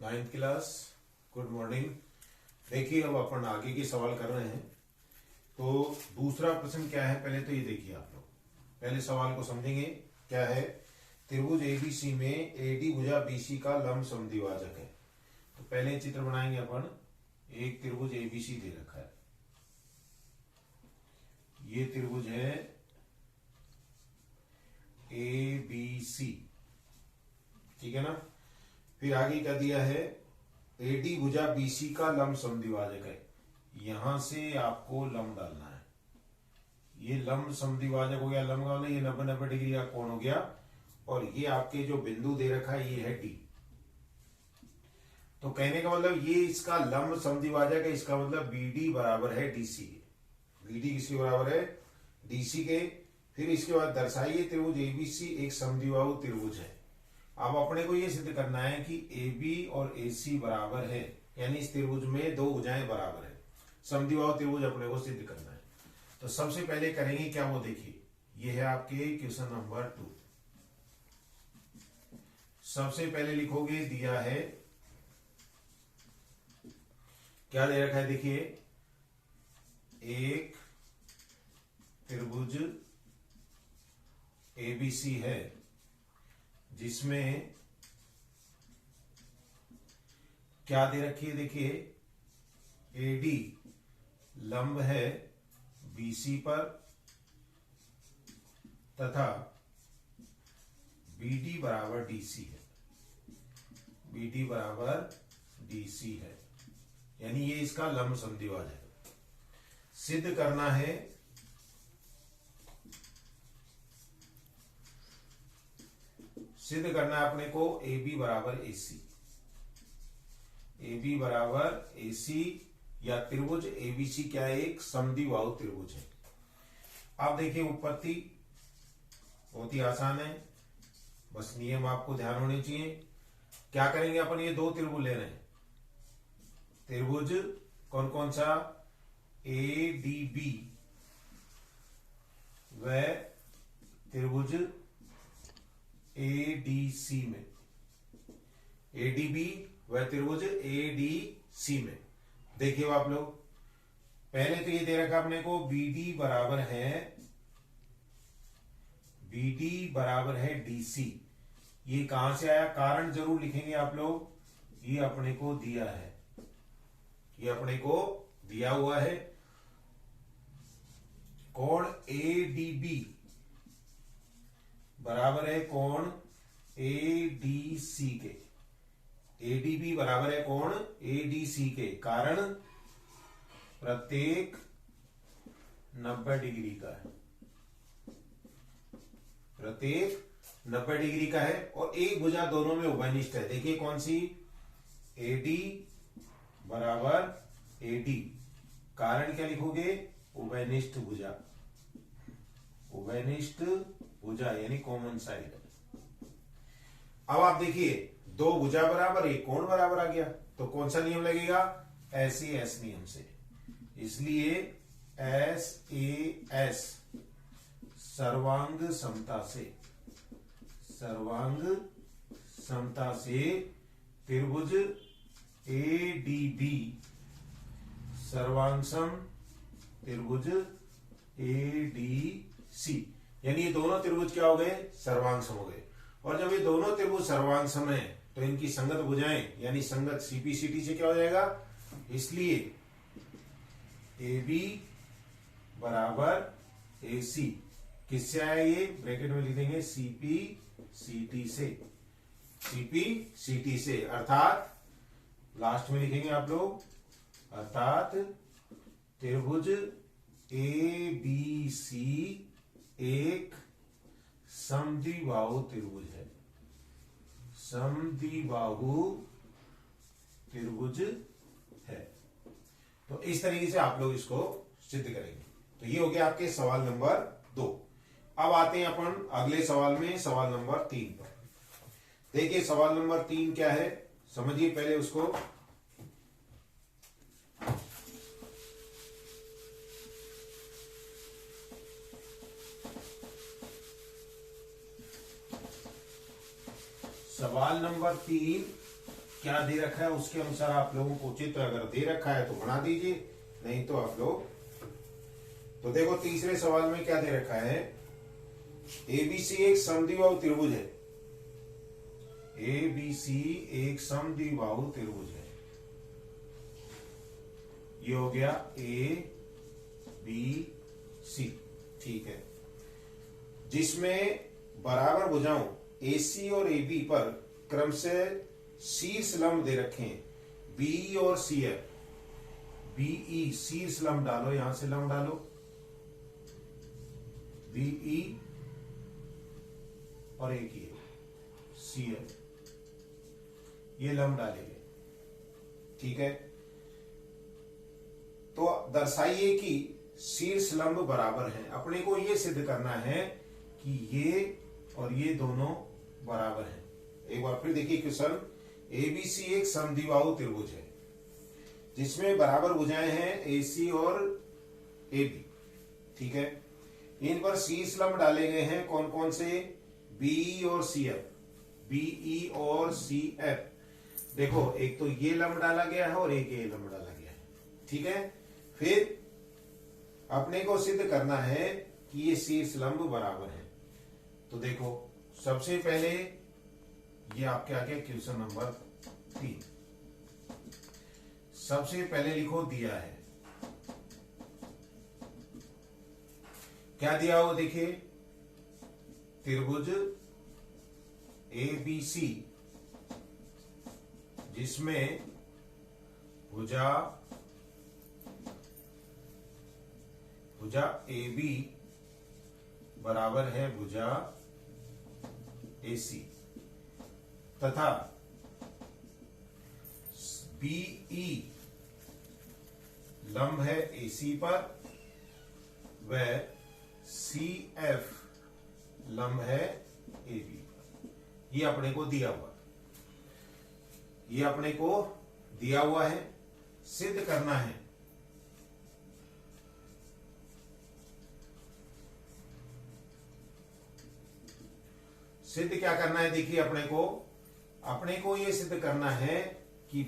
Ninth class, good morning. देखिए अब अपन आगे के सवाल कर रहे हैं। तो दूसरा प्रश्न क्या है, पहले तो ये देखिए आप लोग, पहले सवाल को समझेंगे। क्या है, त्रिभुज एबीसी में एडी भुजा बीसी का लंब समद्विभाजक है। तो पहले चित्र बनाएंगे अपन। एक त्रिभुज एबीसी दे रखा है, ये त्रिभुज है एबीसी, ठीक है ना। फिर आगे क्या दिया है, एडी भुजा बीसी का लंब समद्विभाजक है। यहां से आपको लंब डालना है। ये लंब समद्विभाजक हो गया, लंब का ये 90-90 डिग्री का कोण हो गया। और ये आपके जो बिंदु दे रखा है ये है डी। तो कहने का मतलब ये इसका लंब समद्विभाजक है, इसका मतलब बीडी बराबर है डीसी के। बीडी किसके बराबर है, डीसी के। फिर इसके बाद दर्शाइए त्रिभुज एबीसी एक समद्विबाहु त्रिभुज है। अब अपने को यह सिद्ध करना है कि AB और AC बराबर है, यानी इस त्रिभुज में दो भुजाएं बराबर है। समद्विबाहु त्रिभुज अपने को सिद्ध करना है। तो सबसे पहले करेंगे क्या, वो देखिए, ये है आपके क्वेश्चन नंबर 2। सबसे पहले लिखोगे, दिया है, क्या दे रखा है, देखिए, एक त्रिभुज ABC है जिसमें क्या दे रखी है, देखिए, AD लंब है BC पर तथा BD बराबर DC है। BD बराबर DC है, यानी ये इसका लंब समद्विभाजक है। सिद्ध करना है अपने को AB बराबर AC। AB बराबर AC या त्रिभुज ABC क्या है, एक समद्विबाहु त्रिभुज है। आप देखिए उत्पत्ति बहुत ही आसान है, बस नियम आपको ध्यान होने चाहिए। क्या करेंगे अपन, ये दो त्रिभुज ले रहे हैं। त्रिभुज कौन कौन सा, ADB व त्रिभुज ADC में, ADB व त्रिभुज ADC में। देखिए आप लोग, पहले तो ये दे रखा अपने को BD बराबर है DC। ये कहां से आया, कारण जरूर लिखेंगे आप लोग। ये अपने को दिया है, ये अपने को दिया हुआ है। कोण ADB बराबर है कोण ADC के। ADB बराबर है कोण ADC के, कारण प्रत्येक 90 डिग्री का है, प्रत्येक 90 डिग्री का है। और एक भुजा दोनों में उभयनिष्ठ है। देखिए कौन सी, AD बराबर AD, कारण क्या लिखोगे, उभयनिष्ठ भुजा, उभयनिष्ठ भुजा यानी कॉमन साइड। अब आप देखिए, दो भुजा बराबर, एक कोण बराबर आ गया, तो कौन सा नियम लगेगा, SAS नियम से। इसलिए SAS सर्वांग समता से, सर्वांग समता से त्रिभुज ADB सर्वांगसम त्रिभुज ADC, यानी ये दोनों त्रिभुज क्या हो गए, सर्वांगसम हो गए। और जब ये दोनों त्रिभुज सर्वांगसम है तो इनकी संगत भुजाएं यानी संगत CPCT से क्या हो जाएगा। इसलिए AB बराबर AC किससे आया, ये ब्रैकेट में लिख देंगे CPCT से, CPCT से, अर्थात लास्ट में लिखेंगे आप लोग, अर्थात त्रिभुज ABC एक समद्विबाहु त्रिभुज है, समद्विबाहु त्रिभुज है। तो इस तरीके से आप लोग इसको सिद्ध करेंगे। तो ये हो गया आपके सवाल नंबर 2। अब आते हैं अपन अगले सवाल में, सवाल नंबर 3 पर। देखिए सवाल नंबर 3 क्या है, समझिए पहले उसको। सवाल नंबर 3 क्या दे रखा है उसके अनुसार आप लोगों को चित्र अगर दे रखा है तो बना दीजिए, नहीं तो आप लोग। तो देखो तीसरे सवाल में क्या दे रखा है, एबीसी एक समद्विबाहु त्रिभुज है। एबीसी एक समद्विबाहु त्रिभुज है। ये हो गया ए बी सी, ठीक है, जिसमें बराबर भुजाओं एसी और एबी पर क्रमशः शीर्ष लंब दे रखे हैं, बीई और सीएफ। बीई शीर्ष लंब डालो, यहां से लंब डालो, बीई और एक ये सीएफ, ये लंब डालेंगे, ठीक है। तो दर्शाइए कि शीर्ष लंब बराबर हैं। अपने को ये सिद्ध करना है कि ये और ये दोनों बराबर हैं। एक बार फिर देखिए क्वेश्चन, एबीसी एक समद्विबाहु त्रिभुज है जिसमें बराबर भुजाएं हैं एसी और एबी, ठीक है। इन पर शीर्ष लंब डाले गए हैं कौन कौन से, बीई और सीएफ। बीई और सीएफ, देखो एक तो ये लंब डाला गया है और एक ये लंब डाला गया है, ठीक है। फिर अपने को सिद्ध करना है कि ये शीर्ष लंब बराबर है। तो देखो सबसे पहले ये आपके आगे क्वेश्चन नंबर 3, सबसे पहले लिखो दिया है, क्या दिया हो देखिए, त्रिभुज एबीसी जिसमें भुजा AB बराबर है भुजा AC तथा BE लंब है AC पर व CF लंब है AB पर। ये अपने को दिया हुआ, ये अपने को दिया हुआ है, सिद्ध करना है। सिद्ध क्या करना है, देखिए अपने को यह सिद्ध करना है कि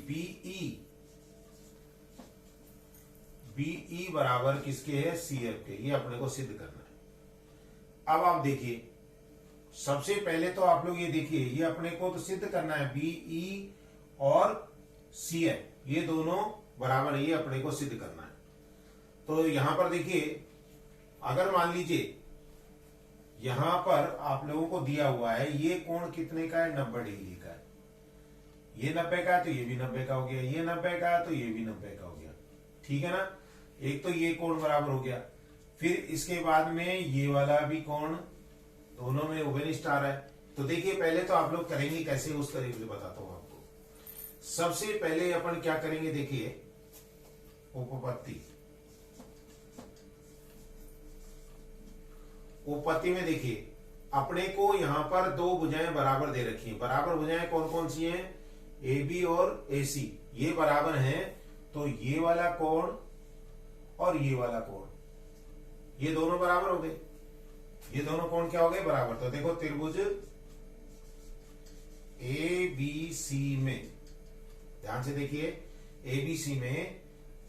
बीई बराबर किसके है, सीएफ के। ये अपने को सिद्ध करना है। अब आप देखिए सबसे पहले तो आप लोग ये देखिए, ये अपने को तो सिद्ध करना है बीई और सीएफ ये दोनों बराबर है, ये अपने को सिद्ध करना है। तो यहां पर देखिए, अगर मान लीजिए यहां पर आप लोगों को दिया हुआ है ये कोण कितने का है, 90 डिग्री का है। ये 90 का है तो ये भी 90 का हो गया, ये 90 का है तो ये भी 90 का हो गया, ठीक है ना। एक तो ये कोण बराबर हो गया, फिर इसके बाद में ये वाला भी कोण, दोनों में ओवेनिस्ट आ रहा है। तो देखिए पहले तो आप लोग करेंगे कैसे, उस तरीके से बताता हूं आपको। सबसे पहले अपन क्या करेंगे, देखिए उपपत्ति। उपपत्ति में देखिए अपने को यहां पर दो भुजाएं बराबर दे रखी हैं। बराबर भुजाएं कौन कौन सी हैं, AB और AC, ये बराबर हैं। तो ये वाला कोण और ये वाला कोण, ये दोनों बराबर हो गए। ये दोनों कोण क्या हो गए, बराबर। तो देखो त्रिभुज ABC में, ध्यान से देखिए, ABC में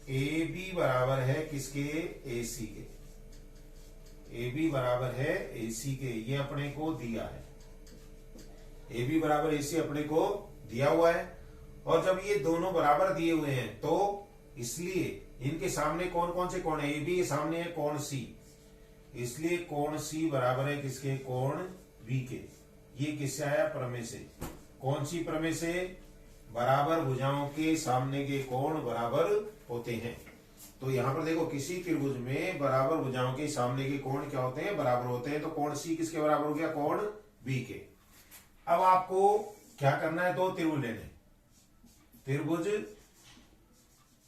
AB बराबर है किसके, AC के। AB बराबर है AC के, ये अपने को दिया है। AB बराबर AC अपने को दिया हुआ है। और जब ये दोनों बराबर दिए हुए हैं तो इसलिए इनके सामने कौन कौन से कोण है, AB के सामने है कोण C, इसलिए कोण C बराबर है किसके, कोण B के। ये किससे आया, प्रमेय से। कौन सी प्रमेय से, बराबर भुजाओं के सामने के कोण बराबर होते हैं। तो यहां पर देखो किसी त्रिभुज में बराबर भुजाओं के सामने के कोण क्या होते हैं, बराबर होते हैं। तो कोण C किसके बराबर हो गया, कोण B के। अब आपको क्या करना है, दो त्रिभुज लेने, त्रिभुज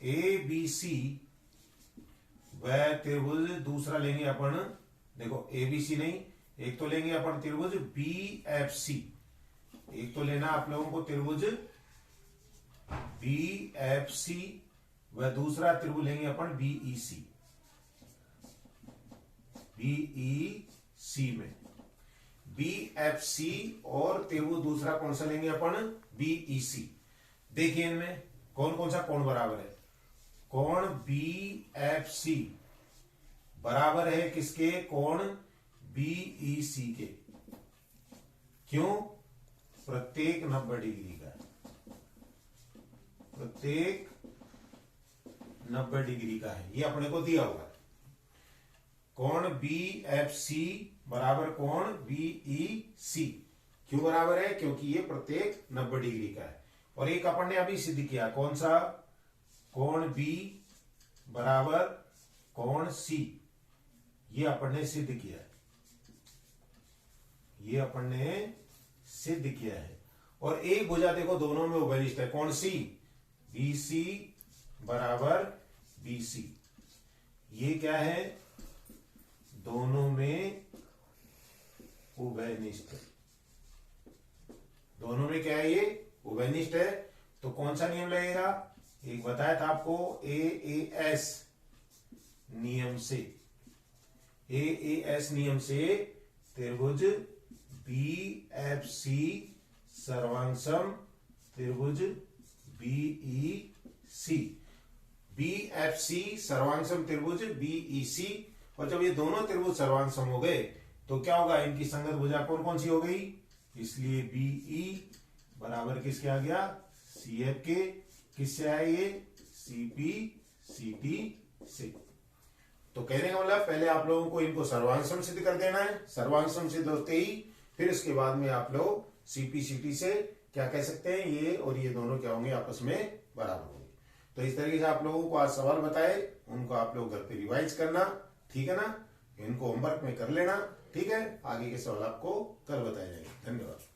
ABC व त्रिभुज दूसरा लेंगे अपन, देखो ABC नहीं, एक तो लेंगे अपन त्रिभुज BFC, एक तो लेना आप लोगों को त्रिभुज BFC व दूसरा त्रिभुज लेंगे अपन BEC। BEC में BFC और त्रिभुज दूसरा कौन सा लेंगे अपन, BEC। देखिए इनमें कौन कौन सा कोण बराबर है। कोण BFC बराबर है किसके, कोण BEC के। क्यों, प्रत्येक 90 डिग्री का, प्रत्येक 90 डिग्री का है, ये अपने को दिया हुआ है। कोण BFC बराबर कोण BEC क्यों बराबर है, क्योंकि ये प्रत्येक 90 डिग्री का है। और एक अपन ने अभी सिद्ध किया, कौन सा, कोण B बराबर कोण C, ये अपन ने सिद्ध किया है, ये अपन ने सिद्ध किया है। और एक भुजा देखो दोनों में उभयनिष्ठ है, कौन सी, BC बराबर BC, ये क्या है, दोनों में उभयनिष्ठ, दोनों में क्या है, ये उभयनिष्ठ है। तो कौन सा नियम लगेगा, एक बताया था आपको, AAS नियम से, AAS नियम से त्रिभुज BFC सर्वांगसम त्रिभुज BEC, BFC सर्वांगसम त्रिभुज BEC। और जब ये दोनों त्रिभुज सर्वांगसम हो गए तो क्या होगा, इनकी संगत भुजा कौन कौन सी हो गई, इसलिए BE बराबर किसके आ गया, CF के। किससे आए ये, CP CT से। तो कहने का मतलब पहले आप लोगों को इनको सर्वांगसम सिद्ध कर देना है, सर्वांगसम सिद्ध होते ही फिर इसके बाद में आप लोग CP CT से क्या कह सकते हैं, ये और ये दोनों क्या होंगे, आपस में बराबर होंगे। तो इस तरीके से आप लोगों को आज सवाल बताए, उनको आप लोग घर पे रिवाइज करना, ठीक है ना, इनको होमवर्क में कर लेना, ठीक है। आगे के सवाल आपको कल बताए जाएंगे। धन्यवाद।